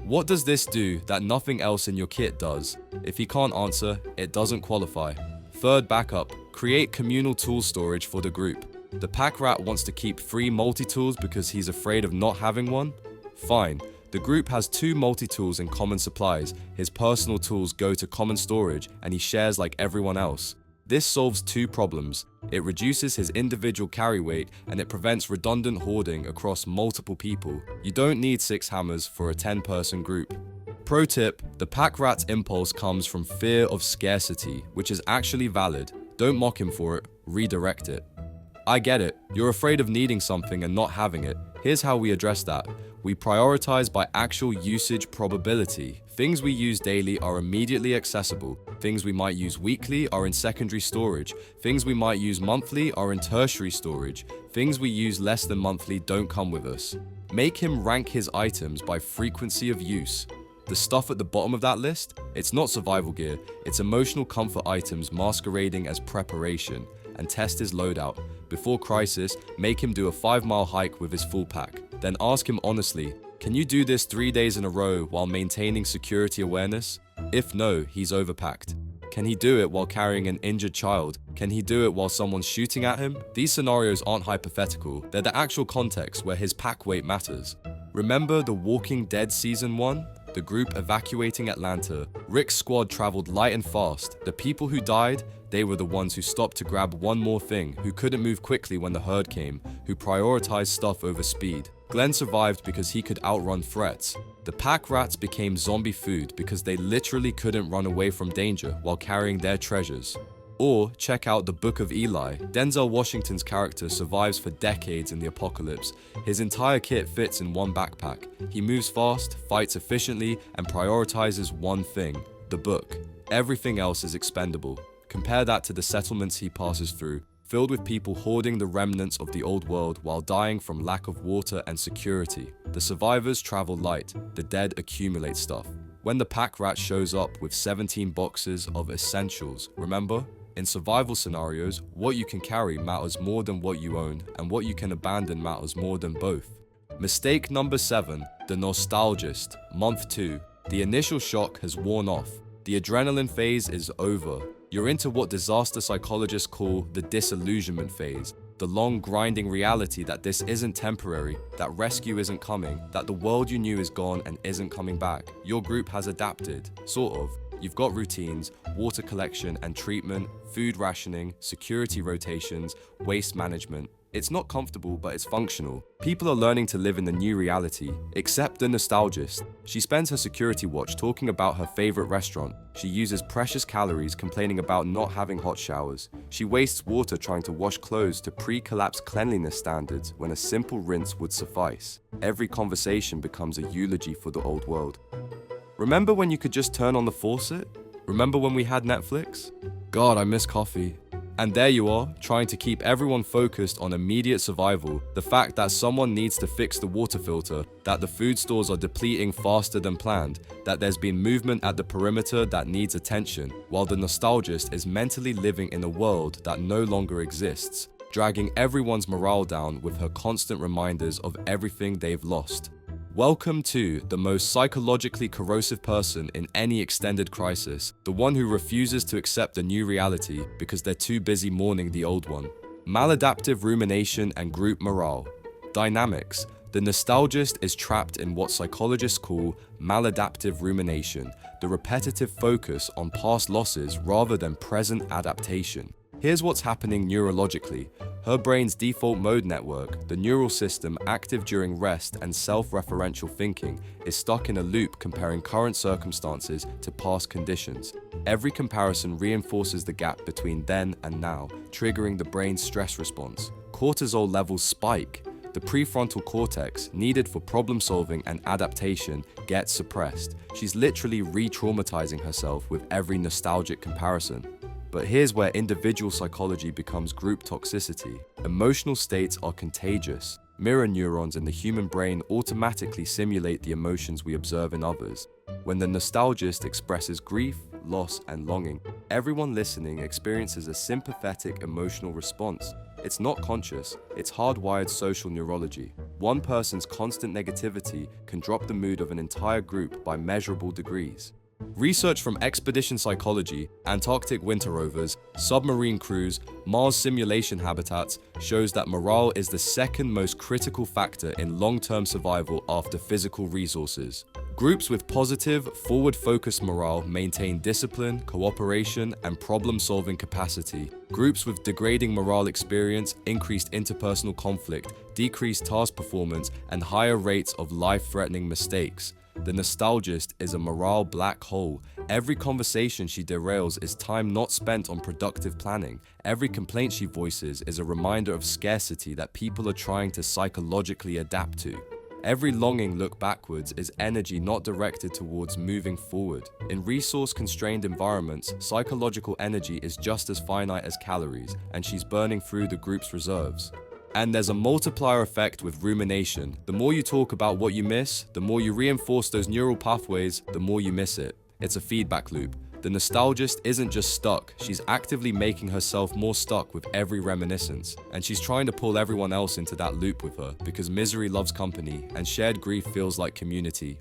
Speaker 1: What does this do that nothing else in your kit does? If he can't answer, it doesn't qualify. Third backup, create communal tool storage for the group. The pack rat wants to keep 3 multi-tools because he's afraid of not having one? Fine. The group has 2 multi-tools in common supplies. His personal tools go to common storage and he shares like everyone else. This solves 2 problems. It reduces his individual carry weight and it prevents redundant hoarding across multiple people. You don't need 6 hammers for a 10-person group. Pro tip, the pack rat's impulse comes from fear of scarcity, which is actually valid. Don't mock him for it, redirect it. I get it, you're afraid of needing something and not having it. Here's how we address that. We prioritize by actual usage probability. Things we use daily are immediately accessible. Things we might use weekly are in secondary storage. Things we might use monthly are in tertiary storage. Things we use less than monthly don't come with us. Make him rank his items by frequency of use. The stuff at the bottom of that list, it's not survival gear, it's emotional comfort items masquerading as preparation. And test his loadout. Before crisis, make him do a 5-mile hike with his full pack. Then ask him honestly, can you do this 3 days in a row while maintaining security awareness? If no, he's overpacked. Can he do it while carrying an injured child? Can he do it while someone's shooting at him? These scenarios aren't hypothetical, they're the actual context where his pack weight matters. Remember The Walking Dead Season 1? The group evacuating Atlanta. Rick's squad traveled light and fast. The people who died, they were the ones who stopped to grab one more thing, who couldn't move quickly when the herd came, who prioritized stuff over speed. Glenn survived because he could outrun threats. The pack rats became zombie food because they literally couldn't run away from danger while carrying their treasures. Or check out The Book of Eli. Denzel Washington's character survives for decades in the apocalypse. His entire kit fits in one backpack. He moves fast, fights efficiently, and prioritizes one thing, the book. Everything else is expendable. Compare that to the settlements he passes through, filled with people hoarding the remnants of the old world while dying from lack of water and security. The survivors travel light, the dead accumulate stuff. When the pack rat shows up with 17 boxes of essentials, remember? In survival scenarios, what you can carry matters more than what you own, and what you can abandon matters more than both. Mistake number 7, the nostalgist. Month 2. The initial shock has worn off. The adrenaline phase is over. You're into what disaster psychologists call the disillusionment phase. The long grinding reality that this isn't temporary, that rescue isn't coming, that the world you knew is gone and isn't coming back. Your group has adapted, sort of. You've got routines, water collection and treatment, food rationing, security rotations, waste management. It's not comfortable, but it's functional. People are learning to live in the new reality, except the nostalgist. She spends her security watch talking about her favorite restaurant. She uses precious calories complaining about not having hot showers. She wastes water trying to wash clothes to pre-collapse cleanliness standards when a simple rinse would suffice. Every conversation becomes a eulogy for the old world. Remember when you could just turn on the faucet? Remember when we had Netflix? God, I miss coffee. And there you are, trying to keep everyone focused on immediate survival, the fact that someone needs to fix the water filter, that the food stores are depleting faster than planned, that there's been movement at the perimeter that needs attention, while the nostalgist is mentally living in a world that no longer exists, dragging everyone's morale down with her constant reminders of everything they've lost. Welcome to the most psychologically corrosive person in any extended crisis, the one who refuses to accept a new reality because they're too busy mourning the old one. Maladaptive rumination and group morale. Dynamics. The nostalgist is trapped in what psychologists call maladaptive rumination, the repetitive focus on past losses rather than present adaptation. Here's what's happening neurologically. Her brain's default mode network, the neural system active during rest and self-referential thinking, is stuck in a loop comparing current circumstances to past conditions. Every comparison reinforces the gap between then and now, triggering the brain's stress response. Cortisol levels spike. The prefrontal cortex, needed for problem solving and adaptation, gets suppressed. She's literally re-traumatizing herself with every nostalgic comparison. But here's where individual psychology becomes group toxicity. Emotional states are contagious. Mirror neurons in the human brain automatically simulate the emotions we observe in others. When the nostalgist expresses grief, loss, and longing. Everyone listening experiences a sympathetic emotional response. It's not conscious, it's hardwired social neurology. One person's constant negativity can drop the mood of an entire group by measurable degrees. Research from expedition psychology, Antarctic winter rovers, submarine crews, Mars simulation habitats shows that morale is the second most critical factor in long-term survival after physical resources. Groups with positive, forward-focused morale maintain discipline, cooperation, and problem-solving capacity. Groups with degrading morale experience increased interpersonal conflict, decreased task performance, and higher rates of life-threatening mistakes. The nostalgist is a morale black hole. Every conversation she derails is time not spent on productive planning. Every complaint she voices is a reminder of scarcity that people are trying to psychologically adapt to. Every longing look backwards is energy not directed towards moving forward. In resource-constrained environments, psychological energy is just as finite as calories, and she's burning through the group's reserves. And there's a multiplier effect with rumination. The more you talk about what you miss, the more you reinforce those neural pathways, the more you miss it. It's a feedback loop. The nostalgist isn't just stuck, she's actively making herself more stuck with every reminiscence. And she's trying to pull everyone else into that loop with her, because misery loves company, and shared grief feels like community.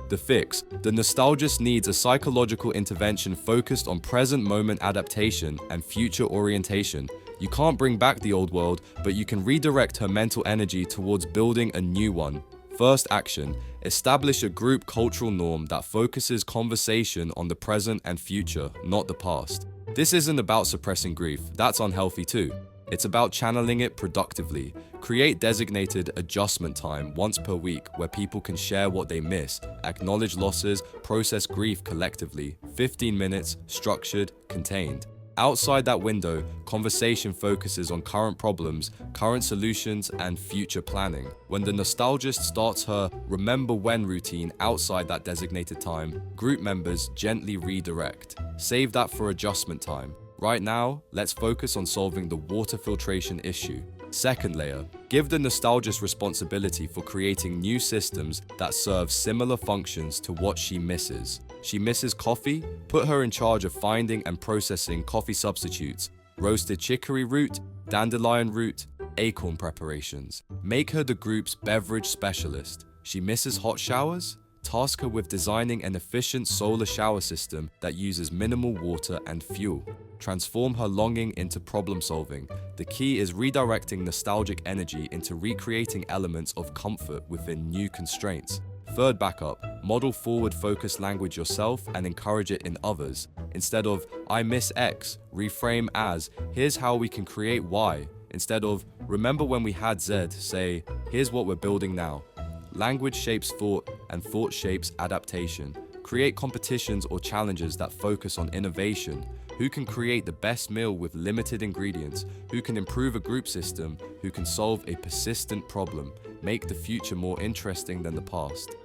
Speaker 1: The fix. The nostalgist needs a psychological intervention focused on present moment adaptation and future orientation. You can't bring back the old world, but you can redirect her mental energy towards building a new one. First action, establish a group cultural norm that focuses conversation on the present and future, not the past. This isn't about suppressing grief, that's unhealthy too. It's about channeling it productively. Create designated adjustment time once per week where people can share what they miss, acknowledge losses, process grief collectively. 15 minutes, structured, contained. Outside that window, conversation focuses on current problems, current solutions, and future planning. When the nostalgist starts her remember when routine outside that designated time, group members gently redirect. Save that for adjustment time. Right now, let's focus on solving the water filtration issue. Second layer, give the nostalgist responsibility for creating new systems that serve similar functions to what she misses. She misses coffee? Put her in charge of finding and processing coffee substitutes, roasted chicory root, dandelion root, acorn preparations. Make her the group's beverage specialist. She misses hot showers? Task her with designing an efficient solar shower system that uses minimal water and fuel. Transform her longing into problem solving. The key is redirecting nostalgic energy into recreating elements of comfort within new constraints. Third backup, model forward-focused language yourself and encourage it in others. Instead of, I miss X, reframe as, here's how we can create Y. Instead of, remember when we had Z, say, here's what we're building now. Language shapes thought, and thought shapes adaptation. Create competitions or challenges that focus on innovation. Who can create the best meal with limited ingredients? Who can improve a group system? Who can solve a persistent problem? Make the future more interesting than the past.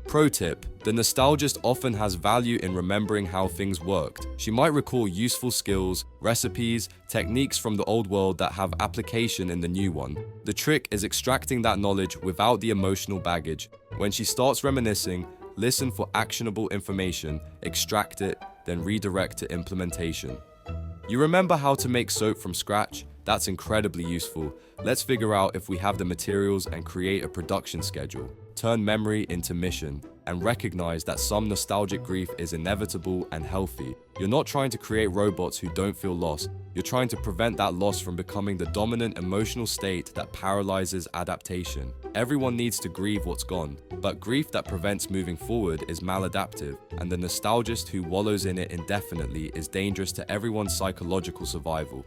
Speaker 1: Pro tip, the nostalgist often has value in remembering how things worked. She might recall useful skills, recipes, techniques from the old world that have application in the new one. The trick is extracting that knowledge without the emotional baggage. When she starts reminiscing, listen for actionable information, extract it, then redirect to implementation. You remember how to make soap from scratch? That's incredibly useful. Let's figure out if we have the materials and create a production schedule. Turn memory into mission, and recognize that some nostalgic grief is inevitable and healthy. You're not trying to create robots who don't feel loss. You're trying to prevent that loss from becoming the dominant emotional state that paralyzes adaptation. Everyone needs to grieve what's gone, but grief that prevents moving forward is maladaptive, and the nostalgist who wallows in it indefinitely is dangerous to everyone's psychological survival.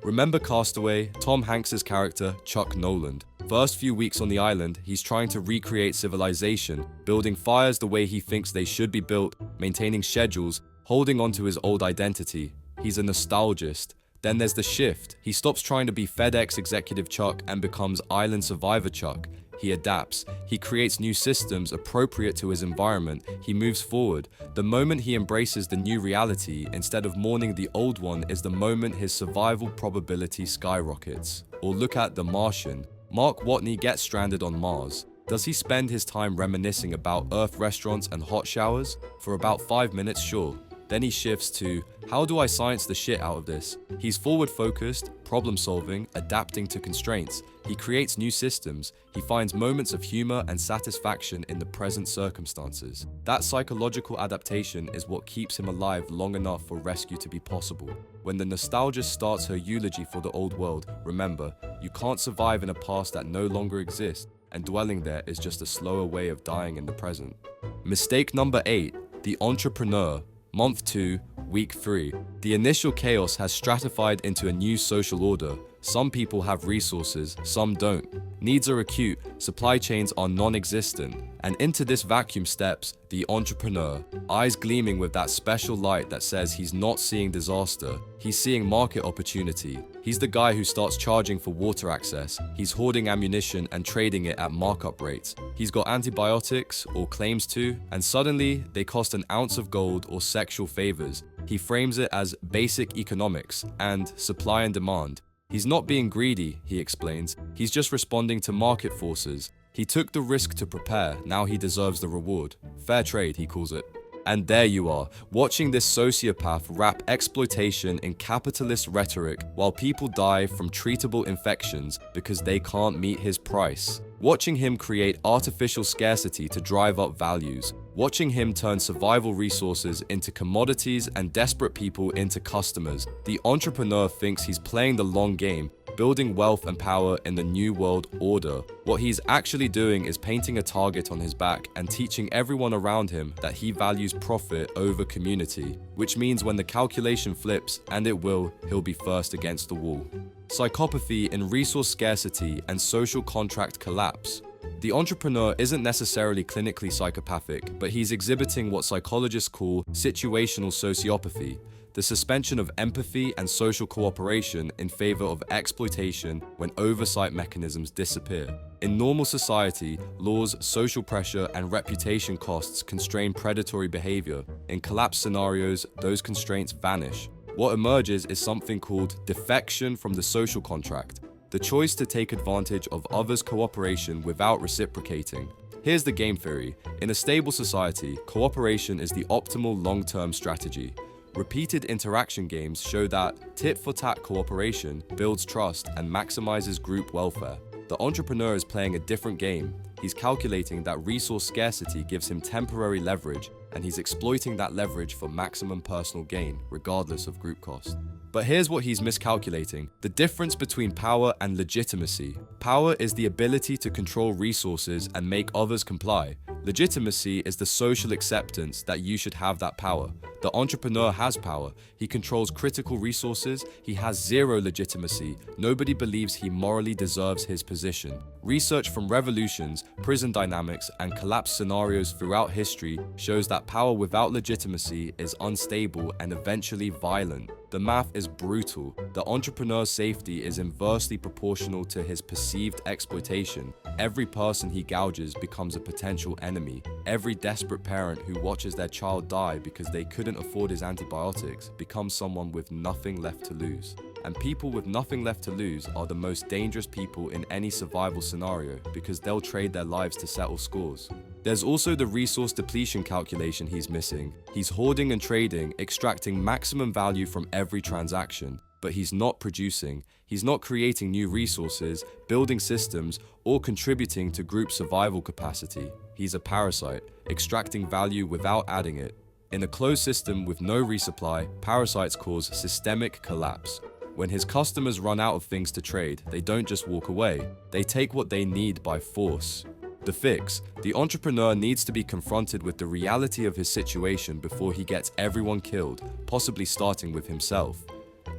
Speaker 1: Remember Castaway, Tom Hanks's character, Chuck Noland. First few weeks on the island, he's trying to recreate civilization, building fires the way he thinks they should be built, maintaining schedules, holding on to his old identity. He's a nostalgist. Then there's the shift. He stops trying to be FedEx executive Chuck and becomes island survivor Chuck. He adapts. He creates new systems appropriate to his environment. He moves forward. The moment he embraces the new reality, instead of mourning the old one, is the moment his survival probability skyrockets. Or look at The Martian. Mark Watney gets stranded on Mars. Does he spend his time reminiscing about Earth restaurants and hot showers? For about 5 minutes, sure. Then he shifts to, how do I science the shit out of this? He's forward-focused, problem-solving, adapting to constraints. He creates new systems. He finds moments of humor and satisfaction in the present circumstances. That psychological adaptation is what keeps him alive long enough for rescue to be possible. When the nostalgist starts her eulogy for the old world, remember, you can't survive in a past that no longer exists, and dwelling there is just a slower way of dying in the present. Mistake number 8, the entrepreneur. Month 2, Week 3. The initial chaos has stratified into a new social order. Some people have resources, some don't. Needs are acute, supply chains are non-existent. And into this vacuum steps the entrepreneur, eyes gleaming with that special light that says he's not seeing disaster, he's seeing market opportunity. He's the guy who starts charging for water access. He's hoarding ammunition and trading it at markup rates. He's got antibiotics, or claims to, and suddenly they cost an ounce of gold or sexual favors. He frames it as basic economics and supply and demand. He's not being greedy, he explains. He's just responding to market forces. He took the risk to prepare, now he deserves the reward. Fair trade, he calls it. And there you are, watching this sociopath wrap exploitation in capitalist rhetoric while people die from treatable infections because they can't meet his price. Watching him create artificial scarcity to drive up values. Watching him turn survival resources into commodities and desperate people into customers. The entrepreneur thinks he's playing the long game, building wealth and power in the new world order. What he's actually doing is painting a target on his back and teaching everyone around him that he values profit over community, which means when the calculation flips, and it will, he'll be first against the wall. Psychopathy in resource scarcity and social contract collapse. The entrepreneur isn't necessarily clinically psychopathic, but he's exhibiting what psychologists call situational sociopathy, the suspension of empathy and social cooperation in favor of exploitation when oversight mechanisms disappear. In normal society, laws, social pressure, and reputation costs constrain predatory behavior. In collapse scenarios, those constraints vanish. What emerges is something called defection from the social contract, the choice to take advantage of others' cooperation without reciprocating. Here's the game theory. In a stable society, cooperation is the optimal long-term strategy. Repeated interaction games show that tit-for-tat cooperation builds trust and maximizes group welfare. The entrepreneur is playing a different game. He's calculating that resource scarcity gives him temporary leverage, and he's exploiting that leverage for maximum personal gain, regardless of group cost. But here's what he's miscalculating: the difference between power and legitimacy. Power is the ability to control resources and make others comply. Legitimacy is the social acceptance that you should have that power. The entrepreneur has power. He controls critical resources. He has zero legitimacy. Nobody believes he morally deserves his position. Research from revolutions, prison dynamics, and collapse scenarios throughout history shows that power without legitimacy is unstable and eventually violent. The math is brutal. The entrepreneur's safety is inversely proportional to his perceived exploitation. Every person he gouges becomes a potential enemy. Every desperate parent who watches their child die because they couldn't afford his antibiotics becomes someone with nothing left to lose. And people with nothing left to lose are the most dangerous people in any survival scenario because they'll trade their lives to settle scores. There's also the resource depletion calculation he's missing. He's hoarding and trading, extracting maximum value from every transaction, but he's not producing. He's not creating new resources, building systems, or contributing to group survival capacity. He's a parasite, extracting value without adding it. In a closed system with no resupply, parasites cause systemic collapse. When his customers run out of things to trade, they don't just walk away. They take what they need by force. The fix: the entrepreneur needs to be confronted with the reality of his situation before he gets everyone killed, possibly starting with himself.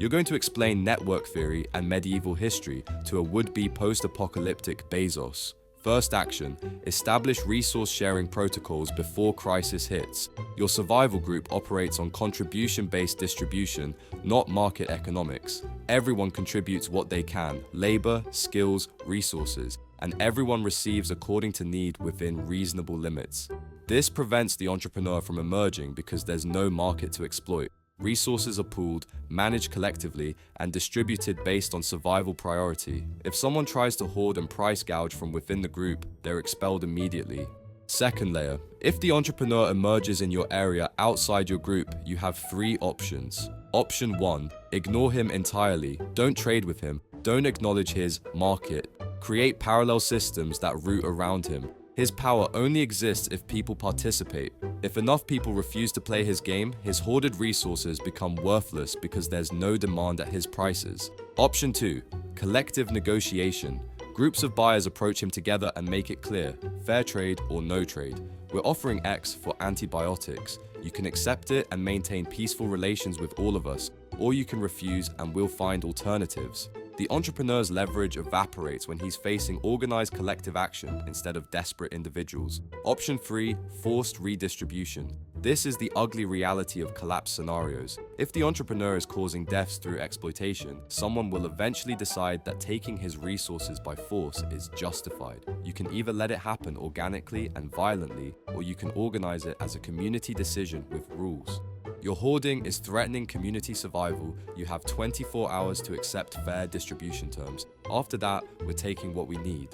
Speaker 1: You're going to explain network theory and medieval history to a would-be post-apocalyptic Bezos. First action: establish resource-sharing protocols before crisis hits. Your survival group operates on contribution-based distribution, not market economics. Everyone contributes what they can: labor, skills, resources, and everyone receives according to need within reasonable limits. This prevents the entrepreneur from emerging because there's no market to exploit. Resources are pooled, managed collectively, and distributed based on survival priority. If someone tries to hoard and price gouge from within the group, they're expelled immediately. Second layer, if the entrepreneur emerges in your area outside your group, you have 3 options. Option 1, ignore him entirely. Don't trade with him. Don't acknowledge his market. Create parallel systems that route around him. His power only exists if people participate. If enough people refuse to play his game, his hoarded resources become worthless because there's no demand at his prices. Option 2, collective negotiation. Groups of buyers approach him together and make it clear, fair trade or no trade. We're offering X for antibiotics. You can accept it and maintain peaceful relations with all of us, or you can refuse and we'll find alternatives. The entrepreneur's leverage evaporates when he's facing organized collective action instead of desperate individuals. Option 3, forced redistribution. This is the ugly reality of collapse scenarios. If the entrepreneur is causing deaths through exploitation, someone will eventually decide that taking his resources by force is justified. You can either let it happen organically and violently, or you can organize it as a community decision with rules. Your hoarding is threatening community survival. You have 24 hours to accept fair distribution terms. After that, we're taking what we need.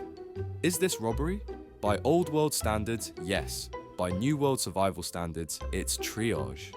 Speaker 1: Is this robbery? By old world standards, yes. By new world survival standards, it's triage.